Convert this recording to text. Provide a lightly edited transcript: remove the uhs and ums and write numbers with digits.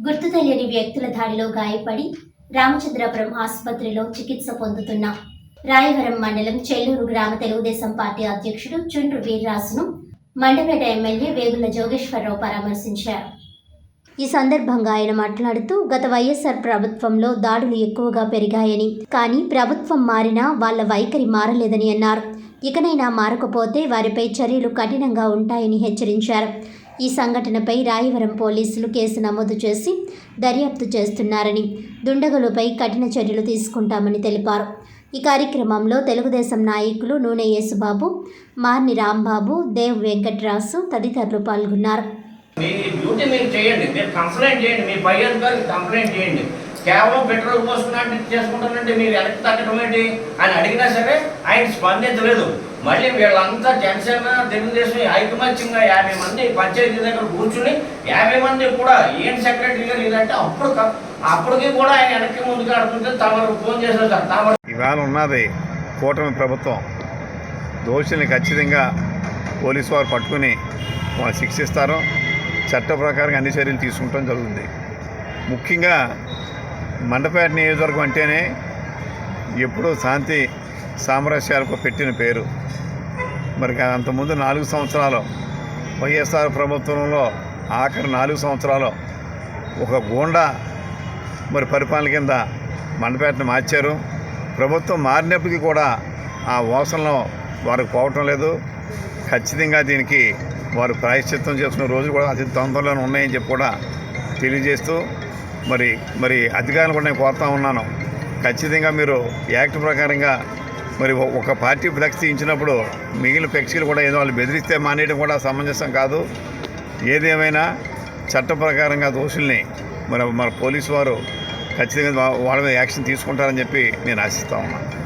గుర్తు తెలియని వ్యక్తుల దాడిలో గాయపడి రామచంద్రపురం ఆసుపత్రిలో చికిత్స పొందుతున్న రాయవరం మండలం చెల్లూరు గ్రామ తెలుగుదేశం పార్టీ అధ్యక్షుడు చుండ్రు వీర్రాజును మండపేట ఎమ్మెల్యే వేగుళ్ల జోగేశ్వరరావు పరామర్శించారు. ఈ సందర్భంగా ఆయన మాట్లాడుతూ గత వైఎస్ఆర్ ప్రభుత్వంలో దాడులు ఎక్కువగా పెరిగాయని, కానీ ప్రభుత్వం మారినా వాళ్ల వైఖరి మారలేదని అన్నారు. ఇకనైనా మారకపోతే వారిపై చర్యలు కఠినంగా ఉంటాయని హెచ్చరించారు. ఈ సంఘటనపై రాయవరం పోలీసులు కేసు నమోదు చేసి దర్యాప్తు చేస్తున్నారని, దుండగులపై కఠిన చర్యలు తీసుకుంటామని తెలిపారు. ఈ కార్యక్రమంలో తెలుగుదేశం నాయకులు నూనె యేసుబాబు, మార్ని రాంబాబు, దేవ్ వెంకట్రాసు తదితరులు పాల్గొన్నారు. మీ డ్యూటీ మీరు చేయండి, మీరు కంప్లైంట్ చేయండి, మీ పై అధికారికి కంప్లైంట్ చేయండి. కేవలం పెట్రోల్ పోసుకున్నట్టు చేసుకుంటానంటే మీరు వెనక్కి తగ్గడం ఏంటి అని అడిగినా సరే ఆయన స్పందించలేదు. మళ్ళీ వీళ్ళంతా జనసేన తెలుగుదేశం ఐకమత్యంగా 50 మంది పంచాయతీ దగ్గర కూర్చుని 50 మంది కూడా ఏం సెక్రటరీ గారు లేదంటే అప్పటికి కూడా ఆయన వెనక్కి ముందుకు ఆడుతుంటే తమకు ఫోన్ చేసేసారు. ఇవాళ ఉన్నది కూటమి ప్రభుత్వం. దోషుల్ని ఖచ్చితంగా పోలీసు వారు పట్టుకుని వాళ్ళు శిక్షిస్తారు. చట్ట ప్రకారంగా అన్ని చర్యలు తీసుకుంటాం జరుగుతుంది. ముఖ్యంగా మండపేట నియోజకవర్గం అంటేనే ఎప్పుడూ శాంతి సామరస్యాలకు పెట్టిన పేరు. మరి అంతకుముందు 4 సంవత్సరాలు వైఎస్ఆర్ ప్రభుత్వంలో ఆఖరి 4 సంవత్సరాలు ఒక గూండా మరి పరిపాలన కింద మండపేటను మార్చారు. ప్రభుత్వం మారినప్పటికీ కూడా ఆ వాసనలో వారికి పోవటం లేదు. ఖచ్చితంగా దీనికి వారు ప్రాయశ్చిత్తం చేసుకునే రోజులు కూడా అతి తొందరలోనే ఉన్నాయని చెప్పి కూడా తెలియజేస్తూ మరి అధికారులు కూడా నేను కోరుతా ఉన్నాను. ఖచ్చితంగా మీరు యాక్ట్ ప్రకారంగా మరి ఒక పార్టీ ఫ్లెక్స్ ఇచ్చినప్పుడు మిగిలిన ఫ్లెక్సీలు కూడా ఏదో వాళ్ళు బెదిరిస్తే మానేయడం కూడా సమంజసం కాదు. ఏదేమైనా చట్ట ప్రకారంగా దోషుల్ని మన పోలీసు వారు ఖచ్చితంగా వాళ్ళ మీద యాక్షన్ తీసుకుంటారని చెప్పి నేను ఆశిస్తా ఉన్నాను.